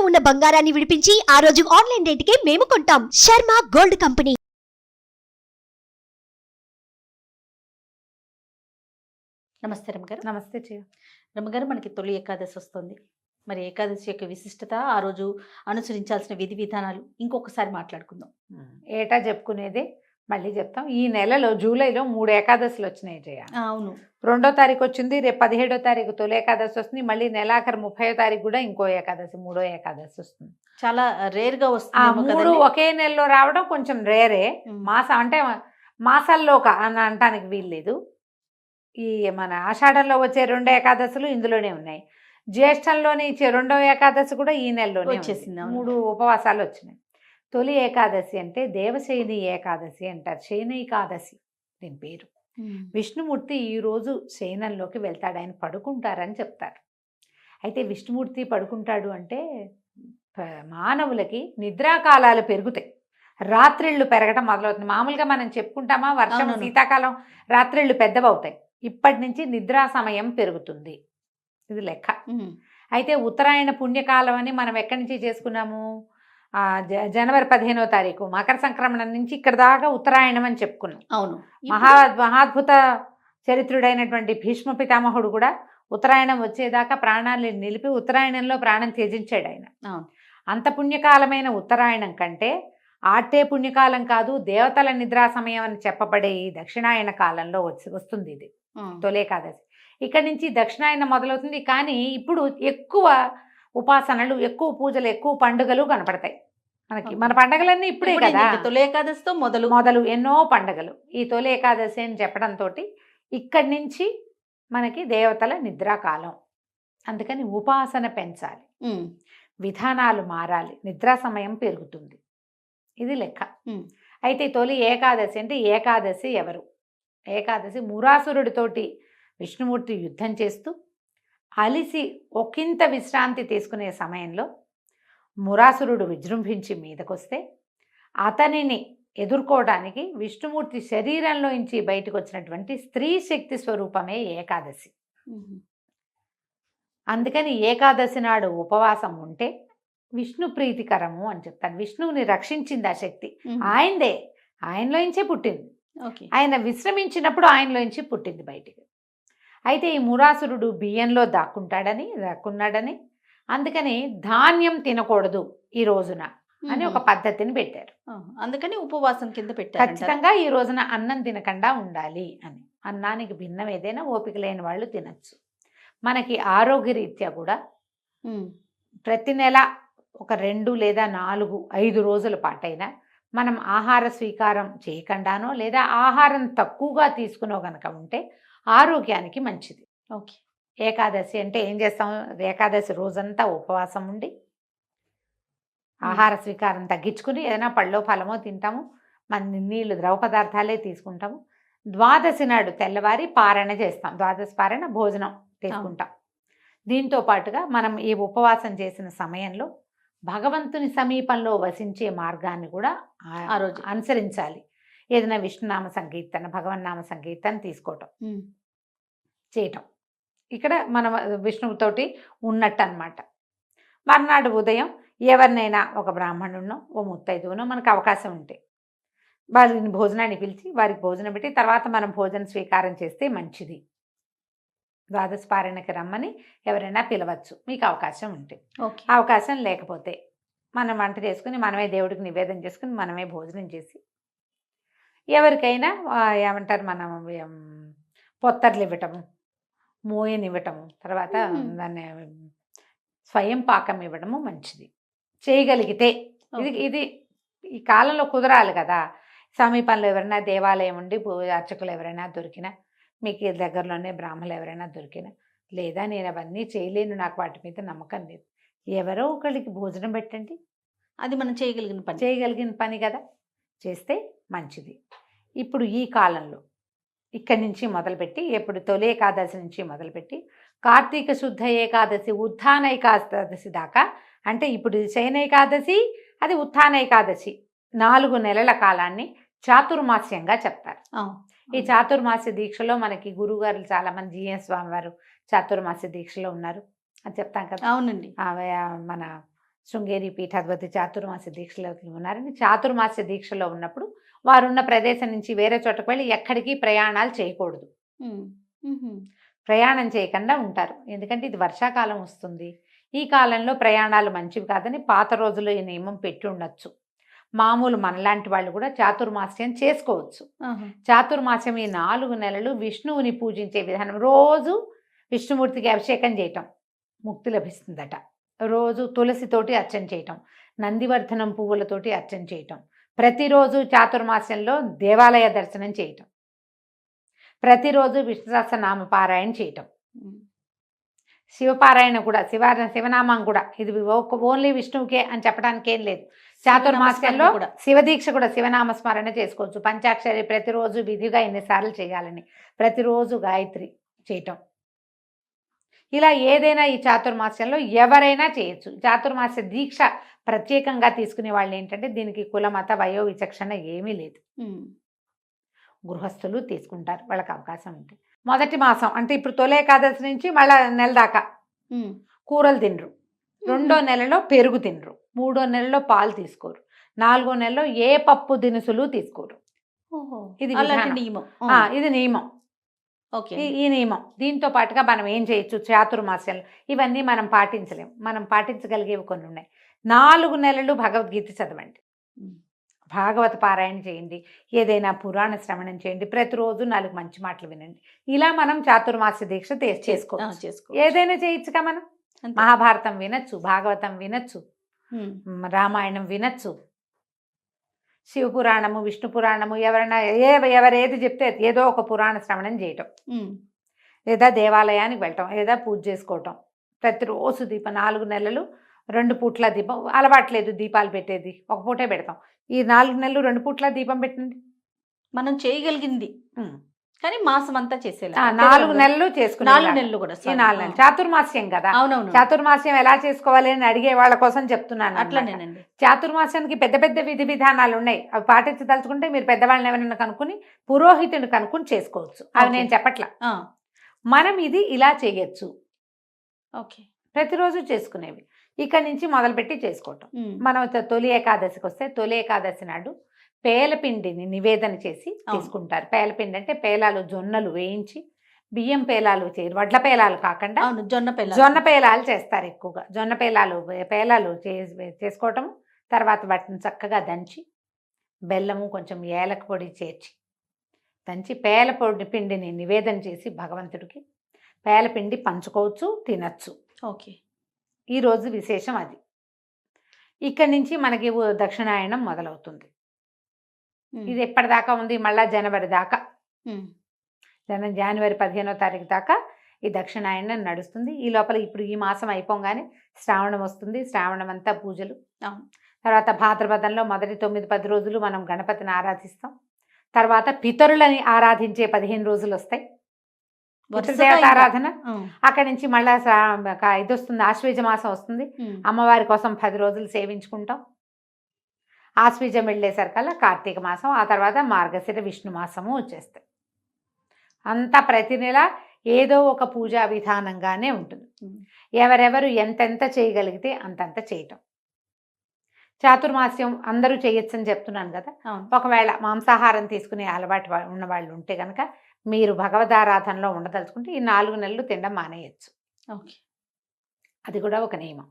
ఉన్న బంగారాన్ని విడిపించి ఆ రోజు ఆన్లైన్ రేటుకే మేము కొంటాం. Sharma gold company. నమస్తే రమ్మగారు. నమస్తే చెయ్య. రమ్మగారు, మనకి తొలి ఏకాదశి వస్తుంది. మరి ఏకాదశి యొక్క విశిష్టత, ఆ రోజు అనుసరించాల్సిన విధి విధానాలు ఇంకొకసారి మాట్లాడుకుందాం. ఏటా చెప్పుకునేది మళ్ళీ చెప్తాం. ఈ నెలలో జూలైలో 3 ఏకాదశులు వచ్చినాయి జయ. అవును, 2వ తారీఖు వచ్చింది, రేపు 17వ తారీఖు తొలి ఏకాదశి వస్తుంది, మళ్ళీ నెలాఖరు 30వ తారీఖు కూడా ఇంకో ఏకాదశి, 3వ ఏకాదశి వస్తుంది. చాలా రేర్ గా ఆ వస్తుంది. 3 ఒకే నెలలో రావడం కొంచెం రేరే. మాసం అంటే మాసాల్లో అని అనటానికి వీల్లేదు. ఈ మన ఆషాఢంలో వచ్చే 2 ఏకాదశులు ఇందులోనే ఉన్నాయి. జ్యేష్ఠంలోని ఇచ్చే 2వ ఏకాదశి కూడా ఈ నెలలోనే వచ్చేసింది. 3 ఉపవాసాలు వచ్చినాయి. తొలి ఏకాదశి అంటే దేవశయని ఏకాదశి అంటారు. శయనైకాదశి దీని పేరు. విష్ణుమూర్తి ఈరోజు శయనంలోకి వెళ్తాడు, ఆయన పడుకుంటారని చెప్తారు. అయితే విష్ణుమూర్తి పడుకుంటాడు అంటే మానవులకి నిద్రాకాలాలు పెరుగుతాయి, రాత్రిళ్ళు పెరగటం మొదలవుతుంది. మామూలుగా మనం చెప్పుకుంటామా, వర్షం శీతాకాలం రాత్రిళ్ళు పెద్దవవుతాయి. ఇప్పటి నుంచి నిద్రా సమయం పెరుగుతుంది, ఇది లెక్క. అయితే ఉత్తరాయణ పుణ్యకాలం అని మనం ఎక్కడి నుంచి చేసుకున్నాము, జనవరి 15వ తారీఖు మకర సంక్రమణం నుంచి ఇక్కడ దాకా ఉత్తరాయణం అని చెప్పుకున్నాం. అవును, మహాద్భుత చరిత్రుడైనటువంటి భీష్మ పితామహుడు కూడా ఉత్తరాయణం వచ్చేదాకా ప్రాణాన్ని నిలిపి ఉత్తరాయణంలో ప్రాణం త్యజించాడు ఆయన. అంత పుణ్యకాలమైన ఉత్తరాయణం కంటే ఆటే పుణ్యకాలం కాదు, దేవతల నిద్రా సమయం అని చెప్పబడే ఈ దక్షిణాయన కాలంలో వస్తుంది ఇది తొలేకాదశి. ఇక్కడి నుంచి దక్షిణాయన మొదలవుతుంది. కానీ ఇప్పుడు ఎక్కువ ఉపాసనలు, ఎక్కువ పూజలు, ఎక్కువ పండుగలు కనపడతాయి మనకి. మన పండుగలన్నీ ఇప్పుడే కదా, తొలి ఏకాదశితో మొదలు ఎన్నో పండుగలు ఈ తొలి ఏకాదశి అని చెప్పడంతో ఇక్కడి నుంచి మనకి దేవతల నిద్రాకాలం. అందుకని ఉపాసన పెంచాలి, విధానాలు మారాలి, నిద్రా సమయం పెరుగుతుంది, ఇది లెక్క. అయితే తొలి ఏకాదశి అంటే ఏకాదశి ఎవరు? ఏకాదశి మురాసురుడితోటి విష్ణుమూర్తి యుద్ధం చేస్తూ అలిసి ఒకంత విశ్రాంతి తీసుకునే సమయంలో మురాసురుడు విజృంభించి మీదకొస్తే అతనిని ఎదుర్కోవడానికి విష్ణుమూర్తి శరీరంలో నుంచి బయటకు వచ్చినటువంటి స్త్రీ శక్తి స్వరూపమే ఏకాదశి. అందుకని ఏకాదశి నాడు ఉపవాసం ఉంటే విష్ణు ప్రీతికరము అని చెప్తాను. విష్ణువుని రక్షించింది ఆ శక్తి, ఆయనదే, ఆయనలోంచే పుట్టింది. ఆయన విశ్రమించినప్పుడు ఆయనలోంచి పుట్టింది బయటికి. అయితే ఈ మురాసురుడు బియ్యంలో దాక్కున్నాడని అందుకని ధాన్యం తినకూడదు ఈ రోజున అని ఒక పద్ధతిని పెట్టారు. అందుకని ఉపవాసం కింద పెట్టారు. ఖచ్చితంగా ఈ రోజున అన్నం తినకుండా ఉండాలి అని. అన్నానికి భిన్నం ఏదైనా ఓపిక లేని వాళ్ళు తినచ్చు. మనకి ఆరోగ్యరీత్యా కూడా ప్రతి నెల ఒక 2 లేదా 4, 5 రోజుల పాటైనా మనం ఆహార స్వీకారం చేయకుండానో లేదా ఆహారం తక్కువగా తీసుకునో గనక ఉంటే ఆరోగ్యానికి మంచిది. ఓకే. ఏకాదశి అంటే ఏం చేస్తాం, ఏకాదశి రోజంతా ఉపవాసం ఉండి ఆహార స్వీకారం తగ్గించుకుని ఏదైనా పళ్ళో ఫలమో తింటాము, మన నీళ్ళు ద్రవ పదార్థాలే తీసుకుంటాము. ద్వాదశి నాడు తెల్లవారి పారణ చేస్తాం, ద్వాదశి పారణ భోజనం తీసుకుంటాం. దీంతో పాటుగా మనం ఈ ఉపవాసం చేసిన సమయంలో భగవంతుని సమీపంలో వసించే మార్గాన్ని కూడా ఆ రోజు అనుసరించాలి. ఏదైనా విష్ణునామ సంకీర్తన, భగవన్నామ సంకీర్తన తీసుకోవటం, చేయటం, ఇక్కడ మనం విష్ణువుతోటి ఉన్నట్టు అనమాట. మర్నాడు ఉదయం ఎవరినైనా ఒక బ్రాహ్మణుడినో ఓ ముత్తైదువునో మనకు అవకాశం ఉంటే వారిని భోజనాన్ని పిలిచి వారికి భోజనం పెట్టి తర్వాత మనం భోజన స్వీకారం చేస్తే మంచిది. ద్వాదశి పారాయణకి రమ్మని ఎవరైనా పిలవచ్చు మీకు అవకాశం ఉంటే. అవకాశం లేకపోతే మనం వంట చేసుకుని మనమే దేవుడికి నివేదన చేసుకుని మనమే భోజనం చేసి ఎవరికైనా ఏమంటారు మనం పొత్తర్లు ఇవ్వటము, మోయనివ్వటము, తర్వాత దాన్ని స్వయం పాకం ఇవ్వడము మంచిది చేయగలిగితే. ఇది ఈ కాలంలో కుదరాలి కదా. సమీపంలో ఎవరైనా దేవాలయం ఉండి అర్చకులు ఎవరైనా దొరికినా, మీకు దగ్గరలోనే బ్రాహ్మణులు ఎవరైనా దొరికినా, లేదా నేను అవన్నీ చేయలేను, నాకు వాటి మీద నమ్మకం లేదు, ఎవరో ఒకరికి భోజనం పెట్టండి. అది మనం చేయగలిగిన పని కదా, చేస్తే మంచిది. ఇప్పుడు ఈ కాలంలో ఇక్కడి నుంచి మొదలుపెట్టి, ఎప్పుడు తొలి ఏకాదశి నుంచి మొదలుపెట్టి కార్తీక శుద్ధ ఏకాదశి, ఉత్థాన ఏకాదశి దాకా, అంటే ఇప్పుడు శయన ఏకాదశి, అది ఉత్థాన ఏకాదశి, 4 నెలల కాలాన్ని చాతుర్మాస్యంగా చెప్తారు. ఈ చాతుర్మాస్య దీక్షలో మనకి గురువుగారు చాలామంది, జిఎస్ స్వామి వారు చాతుర్మాస్య దీక్షలో ఉన్నారు అని చెప్తాం కదా. అవునండి. మన శృంగేరి పీఠాధిపతి చాతుర్మాస్య దీక్షలో ఉన్నారని. చాతుర్మాస్య దీక్షలో ఉన్నప్పుడు వారున్న ప్రదేశం నుంచి వేరే చోటకు వెళ్ళి ఎక్కడికి ప్రయాణాలు చేయకూడదు. ప్రయాణం చేయకుండా ఉంటారు. ఎందుకంటే ఇది వర్షాకాలం వస్తుంది, ఈ కాలంలో ప్రయాణాలు మంచివి కాదని పాత రోజుల్లో ఈ నియమం పెట్టి ఉండొచ్చు. మామూలు మనలాంటి వాళ్ళు కూడా చాతుర్మాస్యం చేసుకోవచ్చు. చాతుర్మాస్యం ఈ 4 నెలలు విష్ణువుని పూజించే విధానం. రోజు విష్ణుమూర్తికి అభిషేకం చేయటం ముక్తి లభిస్తుందట. రోజు తులసితోటి అర్చన చేయటం, నందివర్ధనం పువ్వులతోటి అర్చన చేయటం, ప్రతిరోజు చాతుర్మాస్యంలో దేవాలయ దర్శనం చేయటం, ప్రతిరోజు విష్ణు సహస్రనామ పారాయణ చేయటం, శివపారాయణ కూడా, శివనామం కూడా. ఇది ఓన్లీ విష్ణువుకే అని చెప్పడానికి ఏం లేదు. చాతుర్మాస్యంలో శివదీక్ష కూడా శివనామ స్మరణ చేసుకోవచ్చు. పంచాక్షరి ప్రతిరోజు విధిగా ఎన్నిసార్లు చేయాలని, ప్రతిరోజు గాయత్రి చేయటం, ఇలా ఏదైనా ఈ చాతుర్మాస్యంలో ఎవరైనా చేయొచ్చు. చాతుర్మాస్య దీక్ష ప్రత్యేకంగా తీసుకునే వాళ్ళు ఏంటంటే దీనికి కుల మత వయో విచక్షణ ఏమీ లేదు. గృహస్థులు తీసుకుంటారు, వాళ్ళకి అవకాశం ఉంటుంది. మొదటి మాసం అంటే ఇప్పుడు తొలి ఏకాదశి నుంచి మళ్ళీ నెల దాకా కూరలు తినరు. 2వ నెలలో పెరుగు తినరు. 3వ నెలలో పాలు తీసుకోరు. 4వ నెలలో ఏ పప్పు దినుసులు తీసుకోరు. ఇది నియమం. ఇది నియమం. ఈ నియమం. దీంతో పాటుగా మనం ఏం చేయొచ్చు చాతుర్మాస్యంలో, ఇవన్నీ మనం పాటించలేం. మనం పాటించగలిగేవి కొన్ని ఉన్నాయి. 4 నెలలు భగవద్గీత చదవండి, భాగవత పారాయణ చేయండి, ఏదైనా పురాణ శ్రవణం చేయండి, ప్రతిరోజు 4 మంచి మాటలు వినండి. ఇలా మనం చాతుర్మాస్య దీక్ష చేసుకోవచ్చు. ఏదైనా చేయొచ్చుగా మనం. మహాభారతం వినొచ్చు, భాగవతం వినొచ్చు, రామాయణం వినొచ్చు, శివపురాణము, విష్ణు పురాణము, ఎవరైనా ఎవరేది చెప్తే ఏదో ఒక పురాణ శ్రవణం చేయటం, లేదా దేవాలయానికి వెళ్ళటం, లేదా పూజ చేసుకోవటం. ప్రతిరోజు దీపం 4 నెలలు 2 పూట్ల దీపం. అలవాట్లేదు దీపాలు పెట్టేది, ఒక పూటే పెడతాం. ఈ 4 నెలలు 2 పూట్ల దీపం పెట్టండి. మనం చేయగలిగింది, కానీ మాసం అంతా చేసేలా 4 నెలలు చేసుకుని 4 నెలలు కూడా ఈ 4 నెలలు చాతుర్మాస్యం కదా. అవునవును. చాతుర్మాస్యం ఎలా చేసుకోవాలి అని అడిగే వాళ్ళ కోసం చెప్తున్నాను. అట్లనేనండి. చాతుర్మాస్యానికి పెద్ద పెద్ద విధి విధానాలు ఉన్నాయి. అవి పాటించదలుచుకుంటే మీరు పెద్దవాళ్ళని ఎవరైనా కనుక్కుని, పురోహితుని కనుక్కుని చేసుకోవచ్చు. అవి నేను చెప్పట్లా. మనం ఇది ఇలా చేయొచ్చు. ఓకే, ప్రతిరోజు చేసుకునేవి. ఇక్కడి నుంచి మొదలుపెట్టి చేసుకోవటం. మనం తొలి ఏకాదశికి వస్తే తొలి ఏకాదశి నాడు పేలపిండిని నివేదన చేసి తీసుకుంటారు. పేలపిండి అంటే పేలాలు, జొన్నలు వేయించి, బియ్యం పేలాలు వడ్ల పేలాలు కాకుండా జొన్న పేలాలు చేస్తారు ఎక్కువగా. జొన్న పేలాలు చేసుకోవటం. తర్వాత వాటిని చక్కగా దంచి బెల్లము కొంచెం ఏలక పొడి చేర్చి దంచి పిండిని నివేదన చేసి భగవంతుడికి పేలపిండి పంచుకోవచ్చు, తినచ్చు. ఓకే, ఈరోజు విశేషం అది. ఇక్కడి నుంచి మనకి దక్షిణాయనం మొదలవుతుంది. ఇది ఎప్పటిదాకా ఉంది? మళ్ళా జనవరి దాకా, జనవరి 15వ తారీఖు దాకా ఈ దక్షిణాయనం నడుస్తుంది. ఈ లోపల ఇప్పుడు ఈ మాసం అయిపోగానే శ్రావణం వస్తుంది. శ్రావణం అంతా పూజలు. తర్వాత భాద్రపదంలో మొదటి 9-10 రోజులు మనం గణపతిని ఆరాధిస్తాం. తర్వాత పితరులని ఆరాధించే 15 రోజులు వస్తాయి, ఆరాధన. అక్కడి నుంచి మళ్ళా ఇది వస్తుంది, ఆశ్వేజ మాసం వస్తుంది. అమ్మవారి కోసం 10 రోజులు సేవించుకుంటాం. ఆశ్వీజం వెళ్ళేసరికల్లా కార్తీక మాసం, ఆ తర్వాత మార్గశిర విష్ణు మాసము వచ్చేస్తాయి. అంతా ప్రతి నెల ఏదో ఒక పూజా విధానంగానే ఉంటుంది. ఎవరెవరు ఎంతెంత చేయగలిగితే అంతంత చేయటం. చాతుర్మాస్యం అందరూ చేయొచ్చు అని చెప్తున్నాను కదా. ఒకవేళ మాంసాహారం తీసుకునే అలవాటు ఉన్న వాళ్ళు ఉంటే కనుక మీరు భగవదారాధనలో ఉండదలుచుకుంటే ఈ 4 నెలలు తినడం మానేయచ్చు. ఓకే, అది కూడా ఒక నియమం.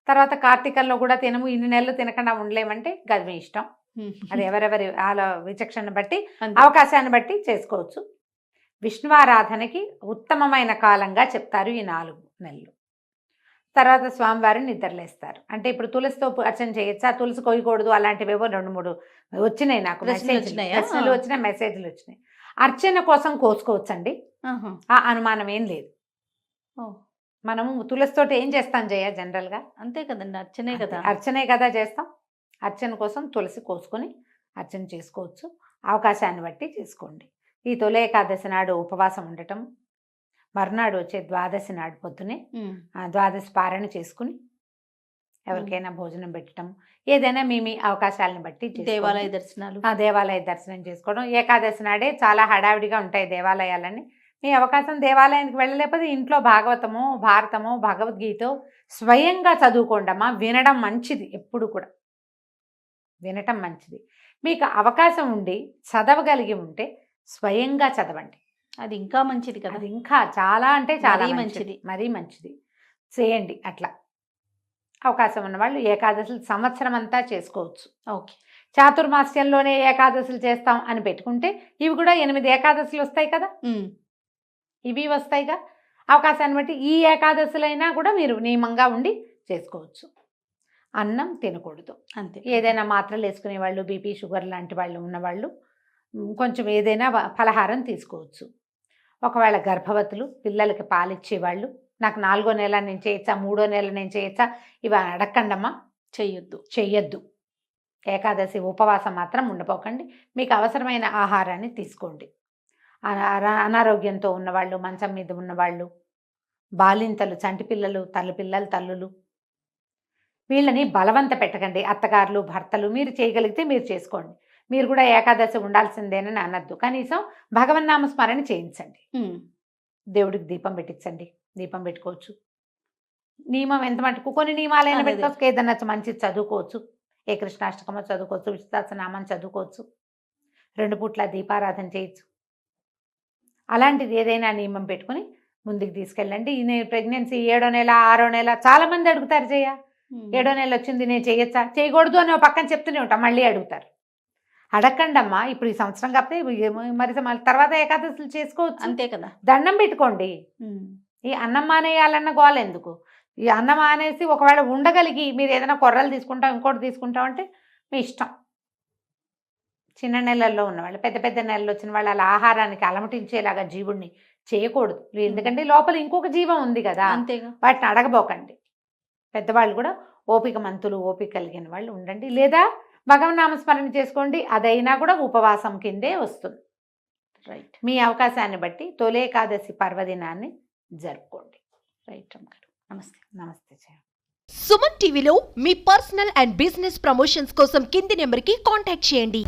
తర్వాత కార్తీకంలో కూడా తినము, ఇన్ని నెలలు తినకుండా ఉండలేమంటే గది మీ ఇష్టం. అది ఎవరెవరి విచక్షణ బట్టి, అవకాశాన్ని బట్టి చేసుకోవచ్చు. విష్ణువారాధనకి ఉత్తమమైన కాలంగా చెప్తారు ఈ 4 నెలలు. తర్వాత స్వామివారిని నిద్రలేస్తారు. అంటే ఇప్పుడు తులసితో అర్చన చేయొచ్చా, తులసి కొయ్యకూడదు, అలాంటివేవో 2-3 వచ్చినాయి నాకు ప్రశ్నలు వచ్చినాయి, మెసేజ్లు వచ్చినాయి. అర్చన కోసం కోసుకోవచ్చండి, ఆ అనుమానం ఏం లేదు. మనము తులసితోటి ఏం చేస్తాం జనరల్గా? అంతే కదండి, అర్చనే కదా చేస్తాం. అర్చన కోసం తులసి కోసుకొని అర్చన చేసుకోవచ్చు. అవకాశాన్ని బట్టి చేసుకోండి. ఈ తొలి ఏకాదశి నాడు ఉపవాసం ఉండటం, మర్నాడు వచ్చే ద్వాదశి నాడు పొద్దునే ద్వాదశి పారణ చేసుకుని ఎవరికైనా భోజనం పెట్టడం, ఏదైనా మీ అవకాశాలను బట్టి దేవాలయ దర్శనం చేసుకోవడం. ఏకాదశి నాడే చాలా హడావిడిగా ఉంటాయి దేవాలయాలన్నీ. మీ అవకాశం దేవాలయానికి వెళ్ళలేకపోతే ఇంట్లో భాగవతమో భారతమో భగవద్గీతో స్వయంగా చదువుకోండమ్మా. వినడం మంచిది, ఎప్పుడు కూడా వినటం మంచిది. మీకు అవకాశం ఉండి చదవగలిగి ఉంటే స్వయంగా చదవండి, అది ఇంకా మంచిది కదా. అది ఇంకా చాలా అంటే చాలా మరీ మంచిది, మరీ మంచిది. చేయండి అట్లా. అవకాశం ఉన్నవాళ్ళు ఏకాదశులు సంవత్సరం అంతా చేసుకోవచ్చు. ఓకే. చాతుర్మాస్యంలోనే ఏకాదశులు చేస్తాం అని పెట్టుకుంటే ఇవి కూడా 8 ఏకాదశులు వస్తాయి కదా, ఇవి వస్తాయిగా. అవకాశాన్ని బట్టి ఈ ఏకాదశులైనా కూడా మీరు నియమంగా ఉండి చేసుకోవచ్చు. అన్నం తినకూడదు అంతే. ఏదైనా మాత్రలు వేసుకునే వాళ్ళు, బీపీ షుగర్ లాంటి వాళ్ళు ఉన్నవాళ్ళు కొంచెం ఏదైనా ఫలహారం తీసుకోవచ్చు. ఒకవేళ గర్భవతులు, పిల్లలకి పాలిచ్చేవాళ్ళు, నాకు 4వ నెల నేను చేయొచ్చా, 3వ నెల నేను చేయొచ్చా, ఇవి అడగండమ్మా. చెయ్యొద్దు. ఏకాదశి ఉపవాసం మాత్రం ఉండపోకండి. మీకు అవసరమైన ఆహారాన్ని తీసుకోండి. అనారోగ్యంతో ఉన్నవాళ్ళు, మంచం మీద ఉన్నవాళ్ళు, బాలింతలు, చంటి పిల్లలు, తల్లులు, వీళ్ళని బలవంత పెట్టకండి. అత్తగారులు, భర్తలు మీరు చేయగలిగితే మీరు చేసుకోండి. మీరు కూడా ఏకాదశి ఉండాల్సిందేనని అనద్దు. కనీసం భగవన్నామ స్మరణ చేయించండి. దేవుడికి దీపం పెట్టించండి, దీపం పెట్టుకోవచ్చు. నియమం ఎంత మటుకు కొన్ని నియమాలైనా పెట్టుకోవచ్చు. ఏదన్నా మంచిది చదువుకోవచ్చు, ఏ కృష్ణాష్టకమో చదువుకోవచ్చు, విశ్వాసనామం చదువుకోవచ్చు, 2 పూట్ల దీపారాధన చేయొచ్చు. అలాంటిది ఏదైనా నియమం పెట్టుకుని ముందుకు తీసుకెళ్ళండి. నేను ప్రెగ్నెన్సీ 7వ నెల 6వ నెల చాలా మంది అడుగుతారు, 7వ నెల వచ్చింది నేను చేయొచ్చా, చేయకూడదు అని పక్కన చెప్తూనే ఉంటాం, మళ్ళీ అడుగుతారు. అడగండి అమ్మా. ఇప్పుడు ఈ సంవత్సరం కాకపోతే మరి తర్వాత ఏకాదశులు చేసుకోవచ్చు, అంతే కదా. దండం పెట్టుకోండి. ఈ అన్నం మానేయాలన్న గోల ఎందుకు? ఈ అన్నం మానేసి ఒకవేళ ఉండగలిగి మీరు ఏదైనా కొర్రలు తీసుకుంటాం, ఇంకోటి తీసుకుంటాం అంటే మీ ఇష్టం. చిన్న నెలల్లో ఉన్నవాళ్ళు, పెద్ద నెలలు వచ్చిన వాళ్ళు అలా ఆహారానికి అలమటించేలాగా జీవుడిని చేయకూడదు. ఎందుకంటే లోపల ఇంకొక జీవం ఉంది కదా, అంతేగా. వాటిని అడగబోకండి. పెద్దవాళ్ళు కూడా ఓపిక మంతులు, ఓపిక కలిగిన వాళ్ళు ఉండండి. లేదా భగవన్నామస్మరణ చేసుకోండి, అదైనా కూడా ఉపవాసం కిందే వస్తుంది. రైట్. మీ అవకాశాన్ని బట్టి తొలి ఏకాదశి పర్వదినాన్ని జరుపుకోండి. రైట్ అమ్మగారు. నమస్తే. సుమన్ టీవీలో మీ పర్సనల్ అండ్ బిజినెస్ ప్రమోషన్స్ కోసం కింది నెంబర్కి కాంటాక్ట్ చేయండి.